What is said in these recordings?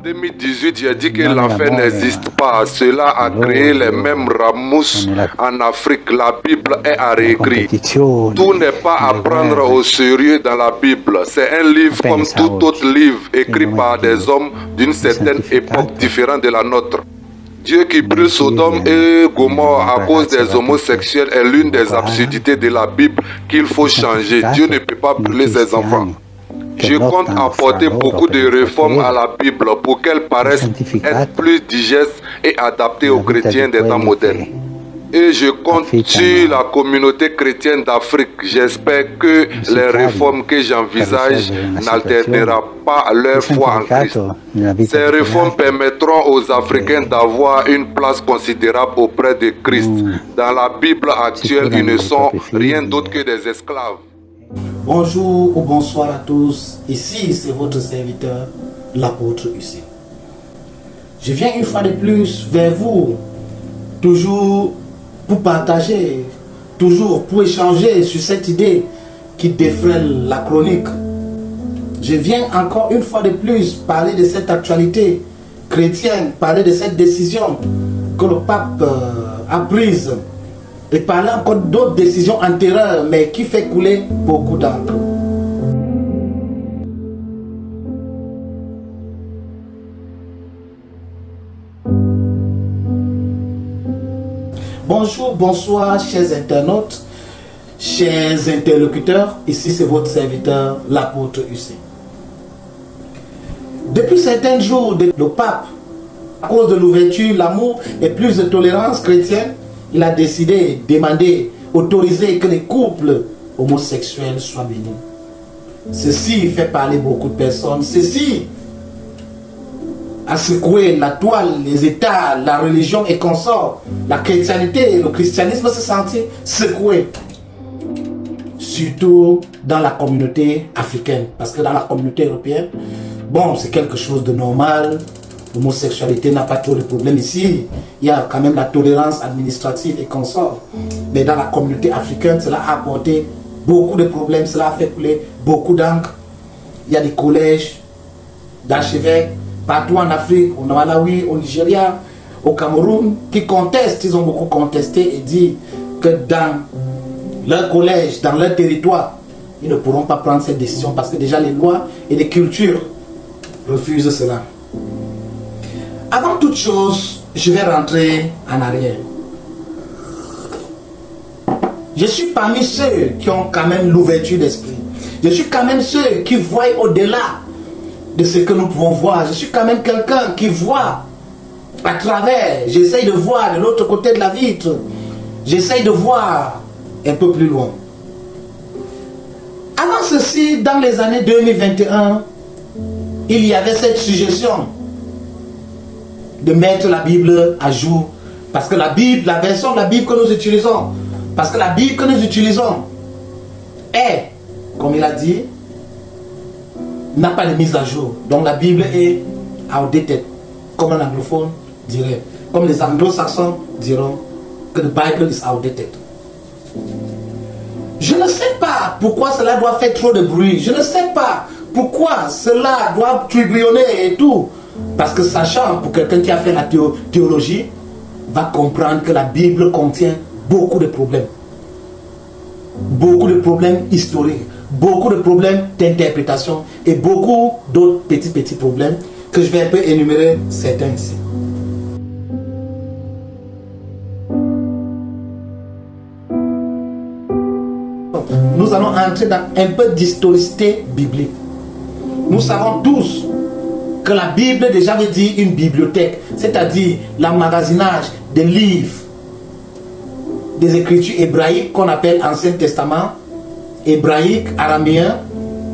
2018, j'ai dit que l'enfer n'existe pas. Cela a créé les mêmes ramousses en Afrique. La Bible est à réécrire. Tout n'est pas à prendre au sérieux dans la Bible. C'est un livre comme tout autre livre écrit par des hommes d'une certaine époque différente de la nôtre. Dieu qui brûle Sodome et Gomorrhe à cause des homosexuels est l'une des absurdités de la Bible qu'il faut changer. Dieu ne peut pas brûler ses enfants. Je compte apporter beaucoup de réformes à la Bible pour qu'elle paraisse être plus digeste et adaptée aux chrétiens des temps modernes. Et je compte sur la communauté chrétienne d'Afrique. J'espère que les réformes que j'envisage n'altéreront pas leur foi en Christ. Ces réformes permettront aux Africains d'avoir une place considérable auprès de Christ. Dans la Bible actuelle, ils ne sont rien d'autre que des esclaves. Bonjour ou bonsoir à tous. Ici, c'est votre serviteur, l'apôtre UC. Je viens une fois de plus vers vous, toujours pour partager, toujours pour échanger sur cette idée qui défraie la chronique. Je viens encore une fois de plus parler de cette actualité chrétienne, parler de cette décision que le pape a prise et parler encore d'autres décisions antérieures mais qui fait couler beaucoup d'encre. Bonjour, bonsoir chers internautes, chers interlocuteurs, ici c'est votre serviteur, l'apôtre UC. Depuis certains jours, le pape, à cause de l'ouverture, l'amour et plus de tolérance chrétienne, il a décidé, demandé, autorisé que les couples homosexuels soient bénis. Ceci fait parler beaucoup de personnes, ceci a secoué la toile, les États, la religion et consorts. La chrétienté, le christianisme se sentit secoué. Surtout dans la communauté africaine. Parce que dans la communauté européenne, bon, c'est quelque chose de normal. L'homosexualité n'a pas trop de problèmes ici. Il y a quand même la tolérance administrative et consorts. Mais dans la communauté africaine, cela a apporté beaucoup de problèmes. Cela a fait couler beaucoup d'encre. Il y a des collèges d'archevêques partout en Afrique, au Malawi, au Nigeria, au Cameroun, qui contestent, ils ont beaucoup contesté et dit que dans leur collège, dans leur territoire, ils ne pourront pas prendre cette décision parce que déjà les lois et les cultures refusent cela. Avant toute chose, je vais rentrer en arrière. Je suis parmi ceux qui ont quand même l'ouverture d'esprit. Je suis quand même ceux qui voient au-delà de ce que nous pouvons voir. Je suis quand même quelqu'un qui voit à travers. J'essaye de voir de l'autre côté de la vitre. J'essaye de voir un peu plus loin. Avant ceci, dans les années 2021, il y avait cette suggestion de mettre la Bible à jour. Parce que la Bible, la version de la Bible que nous utilisons, parce que la Bible que nous utilisons est, comme il a dit, n'a pas de mise à jour. Donc la Bible est outdated, comme un anglophone dirait. Comme les anglo-saxons diront que the Bible is outdated. Je ne sais pas pourquoi cela doit faire trop de bruit. Je ne sais pas pourquoi cela doit tourbillonner et tout. Parce que sachant, pour quelqu'un qui a fait la théologie, va comprendre que la Bible contient beaucoup de problèmes. Beaucoup de problèmes historiques. Beaucoup de problèmes d'interprétation et beaucoup d'autres petits problèmes que je vais un peu énumérer certains ici. Nous allons entrer dans un peu d'historicité biblique. Nous savons tous que la Bible déjà veut dire une bibliothèque, c'est-à-dire l'emmagasinage des livres, des écritures hébraïques qu'on appelle Ancien Testament, hébraïque, araméen,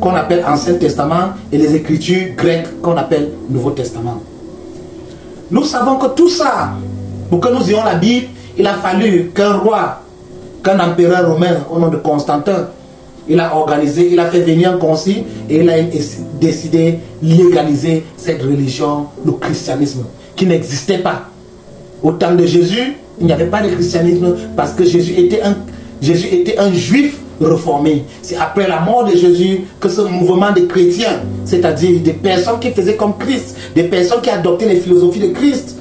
qu'on appelle Ancien Testament, et les écritures grecques qu'on appelle Nouveau Testament. Nous savons que tout ça, pour que nous ayons la Bible, il a fallu qu'un roi, qu'un empereur romain au nom de Constantin, il a organisé, il a fait venir un concile et il a décidé de légaliser cette religion, le christianisme, qui n'existait pas. Au temps de Jésus, il n'y avait pas de christianisme parce que Jésus était un juif réformés. C'est après la mort de Jésus que ce mouvement de chrétiens, c'est-à-dire des personnes qui faisaient comme Christ, des personnes qui adoptaient les philosophies de Christ,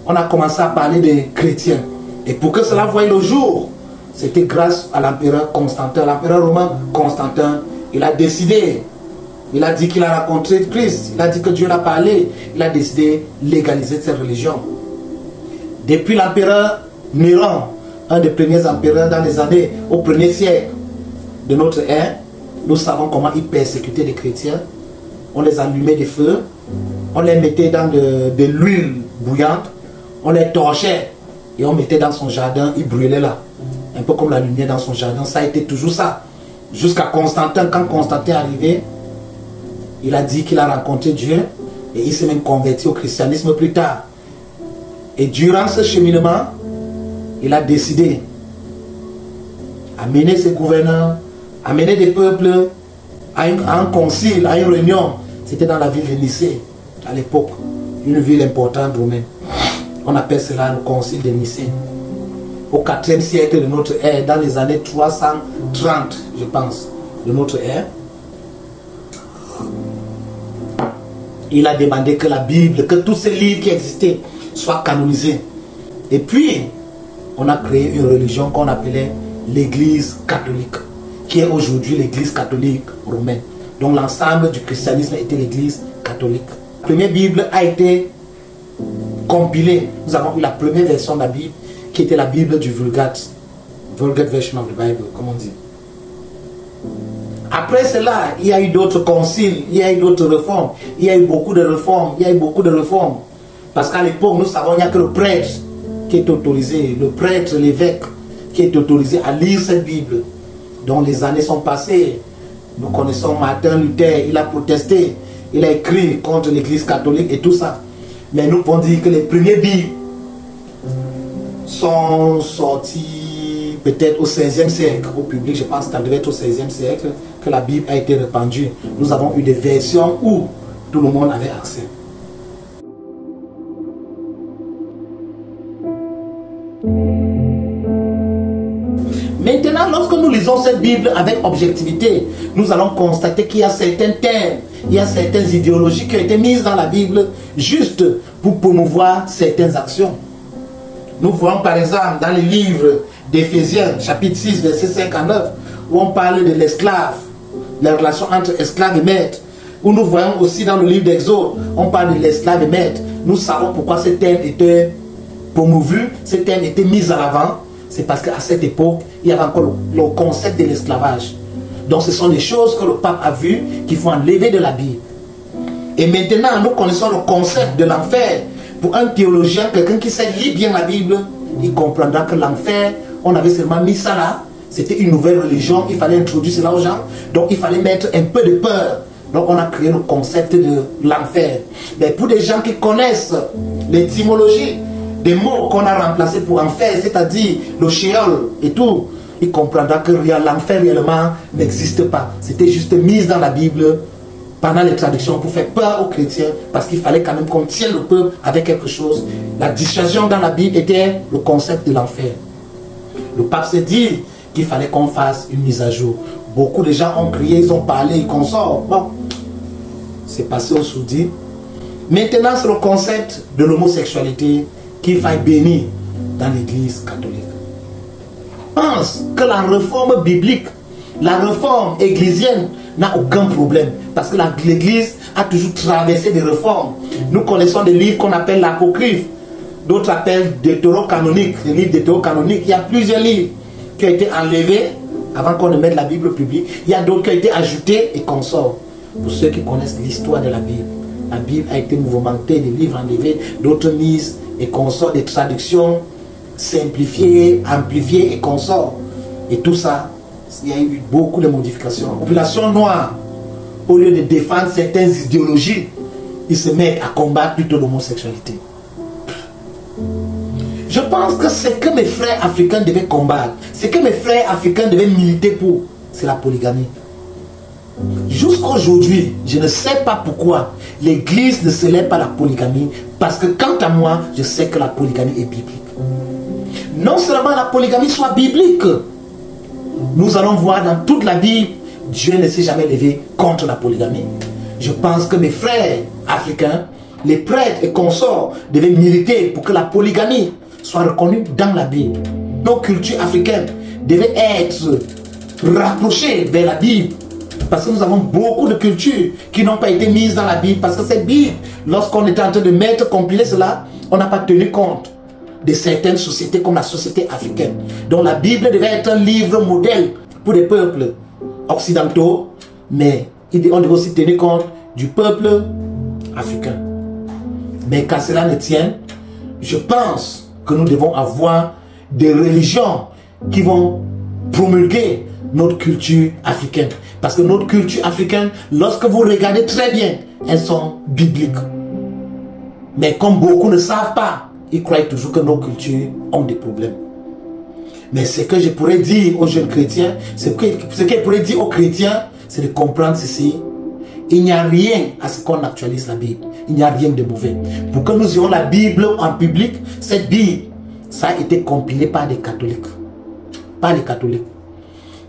on a commencé à parler des chrétiens. Et pour que cela voie le jour, c'était grâce à l'empereur Constantin, l'empereur romain Constantin. Il a décidé, il a dit qu'il a rencontré Christ, il a dit que Dieu l'a parlé, il a décidé de légaliser cette religion. Depuis l'empereur Néron, un des premiers empereurs dans les années, au 1er siècle de notre ère, nous savons comment il persécutait les chrétiens. On les allumait des feux, on les mettait dans de l'huile bouillante, on les torchait et on mettait dans son jardin, il brûlait là. Un peu comme la lumière dans son jardin, ça a été toujours ça. Jusqu'à Constantin, quand Constantin est arrivé, il a dit qu'il a rencontré Dieu et il s'est même converti au christianisme plus tard. Et durant ce cheminement, il a décidé à mener ses gouverneurs, à mener des peuples à un concile, à une réunion. C'était dans la ville de Nicée, à l'époque, une ville importante romaine. On appelle cela le concile de Nicée. Au 4e siècle de notre ère, dans les années 330, je pense, de notre ère, il a demandé que la Bible, que tous ces livres qui existaient soient canonisés. Et puis, on a créé une religion qu'on appelait l'Église catholique, qui est aujourd'hui l'Église catholique romaine. Donc l'ensemble du christianisme était l'Église catholique. La première Bible a été compilée. Nous avons eu la première version de la Bible, qui était la Bible du Vulgate. Vulgate version of the Bible, comme on dit. Après cela, il y a eu d'autres conciles, il y a eu d'autres réformes, il y a eu beaucoup de réformes, il y a eu beaucoup de réformes. Parce qu'à l'époque, nous savons qu'il n'y a que le prêtre qui est autorisé, le prêtre, l'évêque, qui est autorisé à lire cette Bible. Donc les années sont passées. Nous connaissons Martin Luther, il a protesté, il a écrit contre l'Église catholique et tout ça. Mais nous pouvons dire que les premiers Bibles sont sortis peut-être au 16e siècle, au public, je pense que ça devait être au 16e siècle que la Bible a été répandue. Nous avons eu des versions où tout le monde avait accès. Maintenant, lorsque nous lisons cette Bible avec objectivité, nous allons constater qu'il y a certains thèmes, il y a certaines idéologies qui ont été mises dans la Bible juste pour promouvoir certaines actions. Nous voyons par exemple dans le livre d'Éphésiens, chapitre 6, verset 5 à 9, où on parle de l'esclave, la relation entre esclave et maître. Où nous voyons aussi dans le livre d'Exode, on parle de l'esclave et maître. Nous savons pourquoi ce thème était promovu, ce thème était mis en avant. C'est parce qu'à cette époque, il y avait encore le concept de l'esclavage. Donc ce sont des choses que le pape a vues qu'il faut enlever de la Bible. Et maintenant, nous connaissons le concept de l'enfer. Pour un théologien, quelqu'un qui sait lire bien la Bible, il comprendra que l'enfer, on avait seulement mis ça là. C'était une nouvelle religion, il fallait introduire cela aux gens. Donc il fallait mettre un peu de peur. Donc on a créé le concept de l'enfer. Mais pour des gens qui connaissent l'étymologie des mots qu'on a remplacés pour enfer, c'est-à-dire le Sheol et tout, il comprendra que l'enfer réellement n'existe pas. C'était juste mis dans la Bible pendant les traductions pour faire peur aux chrétiens, parce qu'il fallait quand même qu'on tienne le peuple avec quelque chose. La dissuasion dans la Bible était le concept de l'enfer. Le pape s'est dit qu'il fallait qu'on fasse une mise à jour. Beaucoup de gens ont crié, ils ont parlé, ils consortent. Bon, c'est passé au sous-dit. Maintenant, c'est le concept de l'homosexualité qu'il faille bénir dans l'Église catholique. Pense que la réforme biblique, la réforme églisienne n'a aucun problème, parce que l'Église a toujours traversé des réformes. Nous connaissons des livres qu'on appelle l'apocryphe, d'autres appellent deutérocanoniques, des livres deutérocanoniques. Il y a plusieurs livres qui ont été enlevés avant qu'on ne mette la Bible publique. Il y a d'autres qui ont été ajoutés et qu'on sort. Pour ceux qui connaissent l'histoire de la Bible a été mouvementée, des livres enlevés, d'autres mises et qu'on sort, des traductions simplifiées, amplifiées et qu'on sort. Et tout ça, il y a eu beaucoup de modifications. La population noire, au lieu de défendre certaines idéologies, ils se mettent à combattre plutôt l'homosexualité. Je pense que ce que mes frères africains devaient combattre, ce que mes frères africains devaient militer pour, c'est la polygamie. Jusqu'à aujourd'hui, je ne sais pas pourquoi l'Église ne célèbre pas la polygamie, parce que quant à moi, je sais que la polygamie est biblique. Non seulement la polygamie soit biblique, nous allons voir dans toute la Bible, Dieu ne s'est jamais levé contre la polygamie. Je pense que mes frères africains, les prêtres et consorts devaient militer pour que la polygamie soit reconnue dans la Bible. Nos cultures africaines devaient être rapprochées vers la Bible. Parce que nous avons beaucoup de cultures qui n'ont pas été mises dans la Bible. Parce que cette Bible, lorsqu'on était en train de compiler cela, on n'a pas tenu compte de certaines sociétés comme la société africaine. Donc la Bible devait être un livre modèle pour les peuples occidentaux, mais on devait aussi tenir compte du peuple africain. Mais qu'à cela ne tienne, je pense que nous devons avoir des religions qui vont promulguer notre culture africaine. Parce que notre culture africaine, lorsque vous regardez très bien, elles sont bibliques. Mais comme beaucoup ne savent pas, ils croient toujours que nos cultures ont des problèmes. Mais ce que je pourrais dire aux jeunes chrétiens, ce que je pourrais dire aux chrétiens, c'est de comprendre ceci. Il n'y a rien à ce qu'on actualise la Bible. Il n'y a rien de mauvais. Pour que nous ayons la Bible en public, cette Bible, ça a été compilé par des catholiques. Par les catholiques.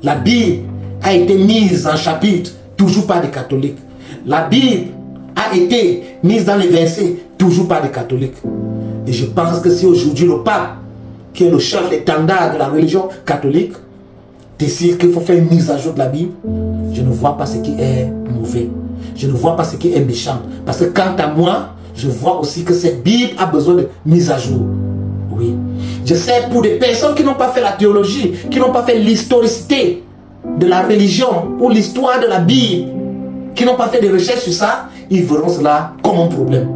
La Bible a été mise en chapitre, toujours par des catholiques. La Bible a été mise dans les versets, toujours par des catholiques. Et je pense que si aujourd'hui le pape, qui est le chef d'étendard de la religion catholique, décide qu'il faut faire une mise à jour de la Bible, je ne vois pas ce qui est mauvais. Je ne vois pas ce qui est méchant. Parce que quant à moi, je vois aussi que cette Bible a besoin de mise à jour. Oui. Je sais pour des personnes qui n'ont pas fait la théologie, qui n'ont pas fait l'historicité de la religion ou l'histoire de la Bible, qui n'ont pas fait de recherches sur ça, ils verront cela comme un problème.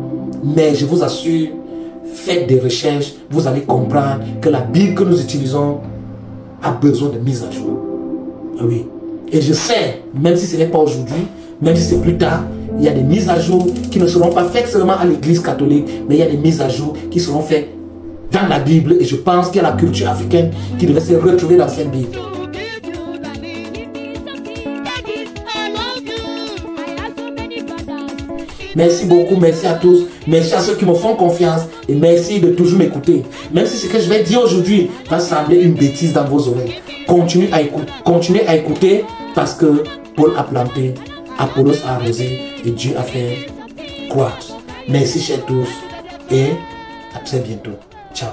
Mais je vous assure, faites des recherches, vous allez comprendre que la Bible que nous utilisons a besoin de mise à jour. Oui. Et je sais, même si ce n'est pas aujourd'hui, même si c'est plus tard, il y a des mises à jour qui ne seront pas faites seulement à l'église catholique, mais il y a des mises à jour qui seront faites dans la Bible. Et je pense qu'il y a la culture africaine qui devrait se retrouver dans cette Bible. Merci beaucoup, merci à tous, merci à ceux qui me font confiance et merci de toujours m'écouter. Même si ce que je vais dire aujourd'hui va sembler une bêtise dans vos oreilles, continuez à écouter parce que Paul a planté, Apollos a arrosé et Dieu a fait croître. Merci chers tous et à très bientôt. Ciao.